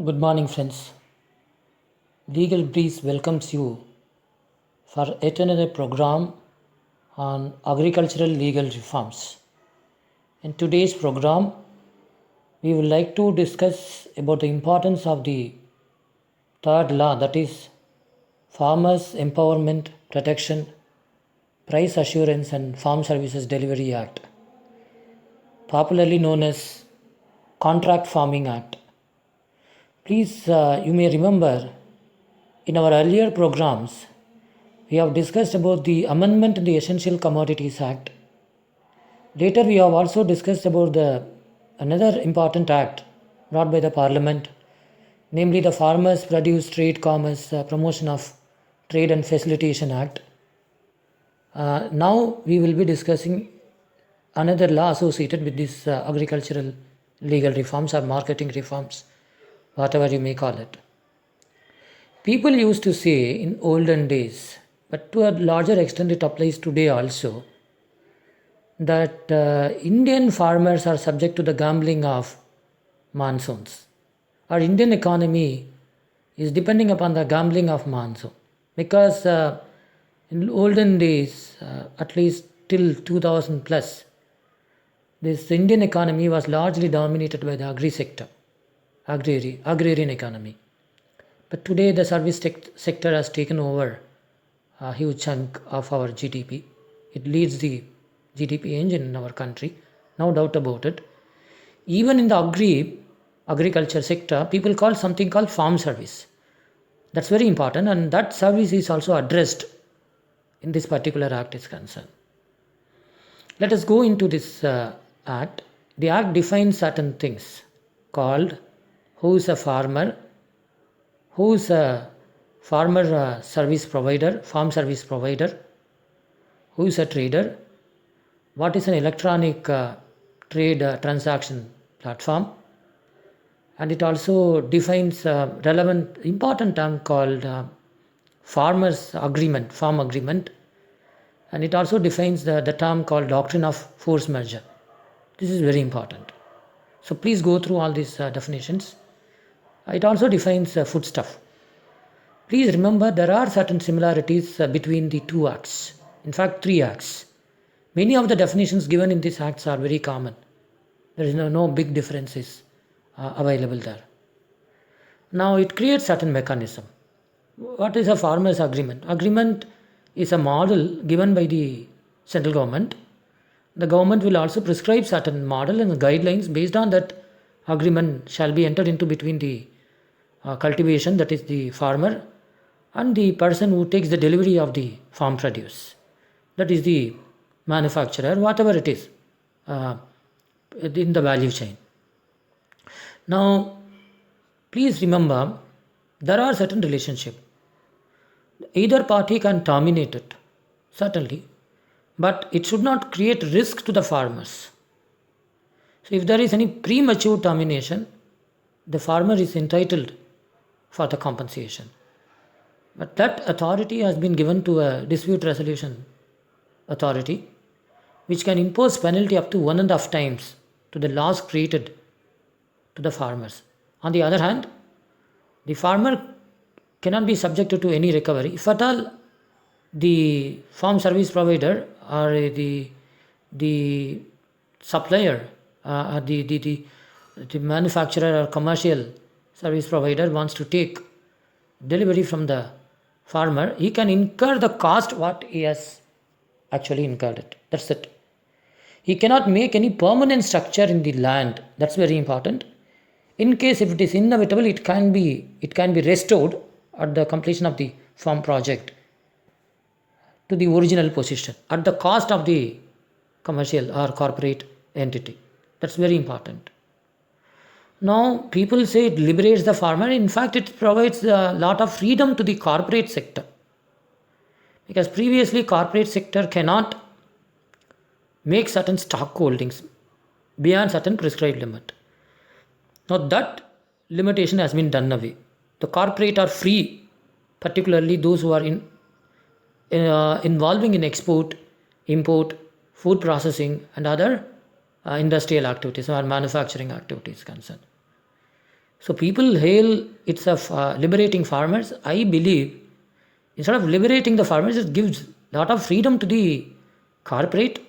Good morning, friends. Legal Breeze welcomes you for yet another program on agricultural legal reforms. In today's program, we would like to discuss about the importance of the third law, that is Farmers Empowerment Protection, Price Assurance and Farm Services Delivery Act, popularly known as Contract Farming Act. Please, you may remember in our earlier programs, we have discussed about the amendment in the Essential Commodities Act. Later, we have also discussed about another important act brought by the Parliament, namely the Farmers Produce Trade Commerce Promotion of Trade and Facilitation Act. Now we will be discussing another law associated with this agricultural legal reforms or marketing reforms, whatever you may call it. People used to say in olden days, but to a larger extent it applies today also, that Indian farmers are subject to the gambling of monsoons. Our Indian economy is depending upon the gambling of monsoon because in olden days, at least till 2000 plus, this Indian economy was largely dominated by the agri sector, agrarian economy. But today the service sector has taken over a huge chunk of our GDP. It leads the GDP engine in our country, no doubt about it. Even in the agriculture sector, people call something called farm service. That's very important, and that service is also addressed in this particular act is concerned. Let us go into this act. The act defines certain things called who is a farmer, who is a farmer service provider, farm service provider, who is a trader, what is an electronic trade transaction platform, and it also defines a relevant important term called farmers agreement, farm agreement, and it also defines the term called doctrine of force majeure. This is very important. So please go through all these definitions. It also defines foodstuff. Please remember there are certain similarities between the two acts. In fact, three acts. Many of the definitions given in these acts are very common. There is no big differences available there. Now it creates certain mechanism. What is a farmers agreement? Agreement is a model given by the central government. The government will also prescribe certain model and guidelines. Based on that agreement shall be entered into between the cultivation, that is the farmer, and the person who takes the delivery of the farm produce, that is the manufacturer, whatever it is in the value chain. Now please remember there are certain relationship. Either party can terminate it, certainly, but it should not create risk to the farmers. So if there is any premature termination, the farmer is entitled for the compensation. But that authority has been given to a dispute resolution authority, which can impose penalty up to 1.5 times to the loss created to the farmers. On the other hand, the farmer cannot be subjected to any recovery. If at all the farm service provider or the supplier, the manufacturer or commercial service provider wants to take delivery from the farmer, he can incur the cost what he has actually incurred it. That's it. He cannot make any permanent structure in the land. That's very important. In case if it is inevitable, it can be restored at the completion of the farm project to the original position at the cost of the commercial or corporate entity. That's very important. Now people say it liberates the farmer. In fact, it provides a lot of freedom to the corporate sector, because previously corporate sector cannot make certain stock holdings beyond certain prescribed limit. Now that limitation has been done away. The corporate are free, particularly those who are involving in export, import, food processing and other industrial activities or manufacturing activities concerned. So people hail it's of liberating farmers. I believe instead of liberating the farmers, it gives a lot of freedom to the corporate,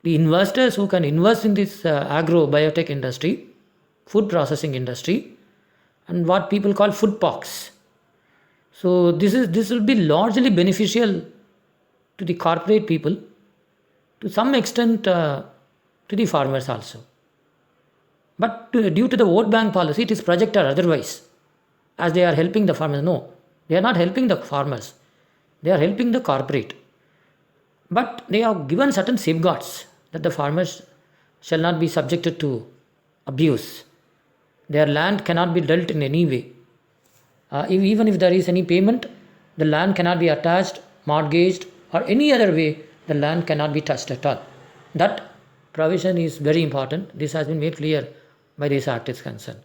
the investors who can invest in this agro biotech industry, food processing industry, and what people call food parks. So this will be largely beneficial to the corporate people, to some extent to the farmers also. But due to the vote bank policy, it is projected otherwise, as they are helping the farmers. No, they are not helping the farmers. They are helping the corporate. But they are given certain safeguards that the farmers shall not be subjected to abuse. Their land cannot be dealt in any way. Even if there is any payment, the land cannot be attached, mortgaged, or any other way, the land cannot be touched at all. That provision is very important. This has been made clear by this act is concerned.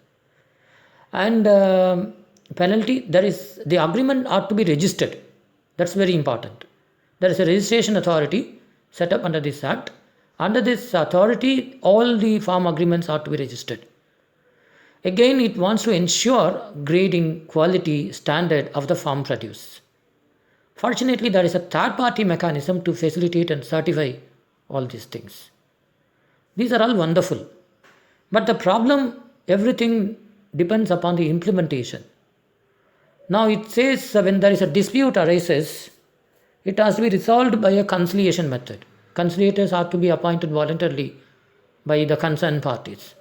And penalty, there is the agreement ought to be registered. That's very important. There is a registration authority set up under this act. Under this authority, all the farm agreements are to be registered. Again, it wants to ensure grading, quality, standard of the farm produce. Fortunately, there is a third-party mechanism to facilitate and certify all these things. These are all wonderful. But the problem, everything depends upon the implementation. Now it says when there is a dispute arises, it has to be resolved by a conciliation method. Conciliators are to be appointed voluntarily by the concerned parties.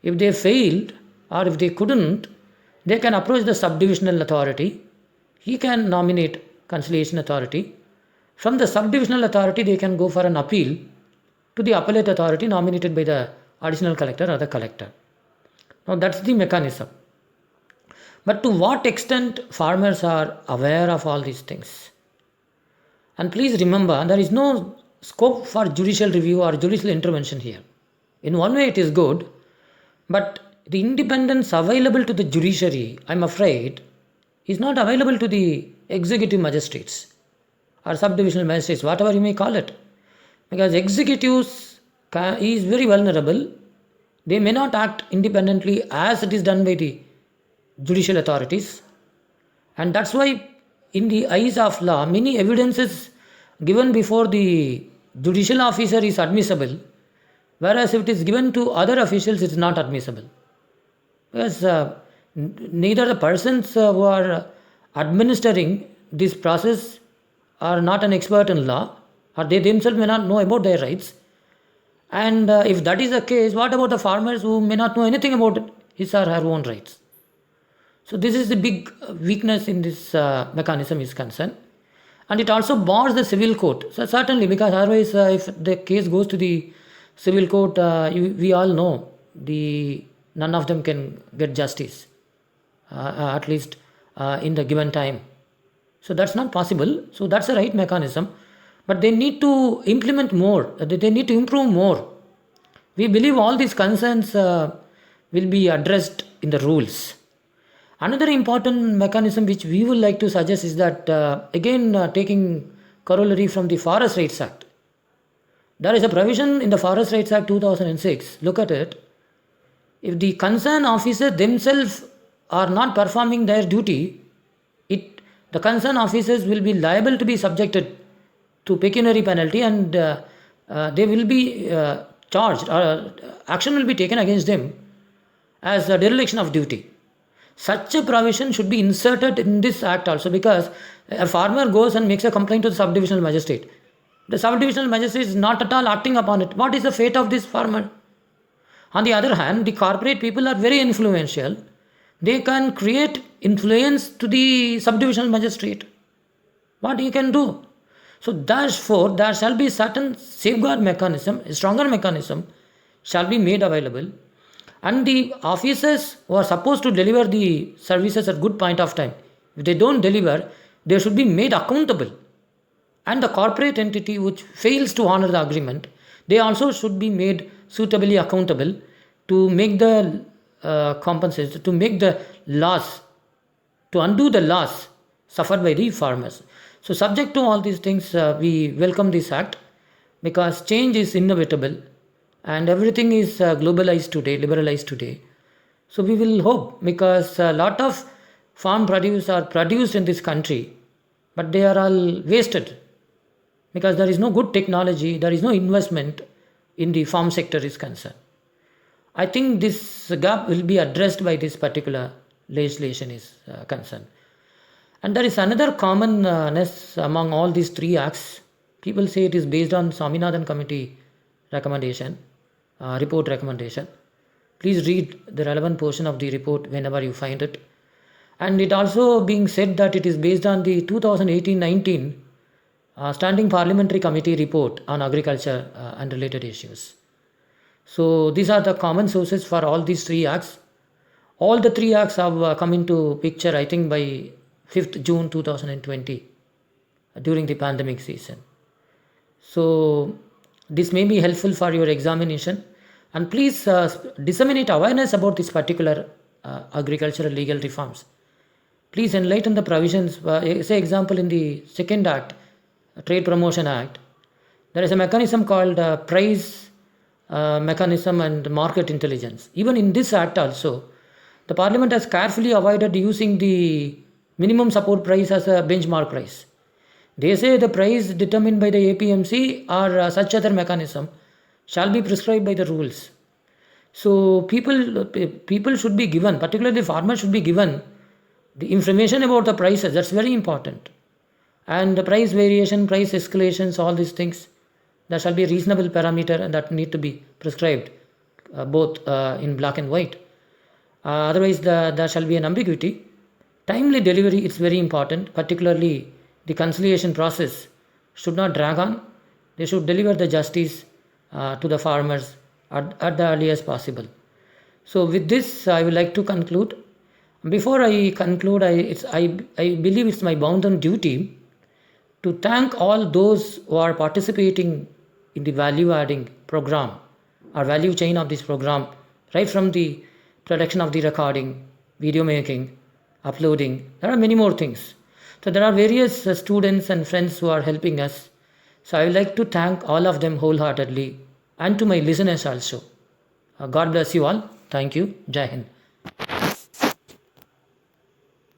If they failed or if they couldn't, they can approach the subdivisional authority. He can nominate conciliation authority. From the subdivisional authority, they can go for an appeal to the appellate authority nominated by the additional collector or the collector. Now that's the mechanism. But to what extent farmers are aware of all these things? And please remember, there is no scope for judicial review or judicial intervention here. In one way it is good, but the independence available to the judiciary, I'm afraid, is not available to the executive magistrates or subdivisional magistrates, whatever you may call it. Because executives is very vulnerable. They may not act independently as it is done by the judicial authorities. And that's why in the eyes of law, many evidences given before the judicial officer is admissible, whereas if it is given to other officials, it is not admissible. Because neither the persons who are administering this process are not an expert in law, or they themselves may not know about their rights. And if that is the case, what about the farmers who may not know anything about his or her own rights? So this is the big weakness in this mechanism is concerned. And it also bars the civil court. So certainly, because otherwise if the case goes to the civil court, we all know none of them can get justice, at least in the given time. So that's not possible. So that's the right mechanism. But they need to implement more. They need to improve more. We believe all these concerns will be addressed in the rules. Another important mechanism which we would like to suggest is that, again taking corollary from the Forest Rights Act. There is a provision in the Forest Rights Act 2006. Look at it. If the concerned officers themselves are not performing their duty, the concerned officers will be liable to be subjected to pecuniary penalty, and they will be charged, or action will be taken against them as a dereliction of duty. Such a provision should be inserted in this act also, because a farmer goes and makes a complaint to the subdivisional magistrate. The subdivisional magistrate is not at all acting upon it. What is the fate of this farmer? On the other hand, the corporate people are very influential. They can create influence to the subdivisional magistrate. What he can do? So therefore, there shall be certain safeguard mechanism, a stronger mechanism shall be made available, and the officers who are supposed to deliver the services at good point of time, if they don't deliver, they should be made accountable. And the corporate entity which fails to honor the agreement, they also should be made suitably accountable to make the compensation, to make the loss, to undo the loss suffered by the farmers. So subject to all these things, we welcome this act, because change is inevitable and everything is globalized today, liberalized today. So we will hope, because a lot of farm produce are produced in this country, but they are all wasted because there is no good technology, there is no investment in the farm sector is concerned. I think this gap will be addressed by this particular legislation is concerned. And there is another commonness among all these three acts. People say it is based on Swaminathan Committee recommendation, report recommendation. Please read the relevant portion of the report whenever you find it. And it also being said that it is based on the 2018-19 Standing Parliamentary Committee report on agriculture and related issues. So these are the common sources for all these three acts. All the three acts have come into picture, I think, by 5th June 2020 during the pandemic season. So this may be helpful for your examination, and please disseminate awareness about this particular agricultural legal reforms. Please enlighten the provisions. Say example, in the second act, Trade Promotion Act, there is a mechanism called price mechanism and market intelligence. Even in this act also, the Parliament has carefully avoided using the minimum support price as a benchmark price. They say the price determined by the APMC or such other mechanism shall be prescribed by the rules. So people should be given, particularly farmers should be given the information about the prices. That's very important. And the price variation, price escalations, all these things, there shall be a reasonable parameter and that need to be prescribed both in black and white. Otherwise there shall be an ambiguity. Timely delivery is very important, particularly the conciliation process should not drag on. They should deliver the justice to the farmers at the earliest possible. So with this, I would like to conclude. Before I conclude, I believe it's my bounden duty to thank all those who are participating in the value adding program or value chain of this program, right from the production of the recording, video making, uploading. There are many more things. So there are various students and friends who are helping us. So I would like to thank all of them wholeheartedly, and to my listeners also. God bless you all. Thank you. Jai Hind.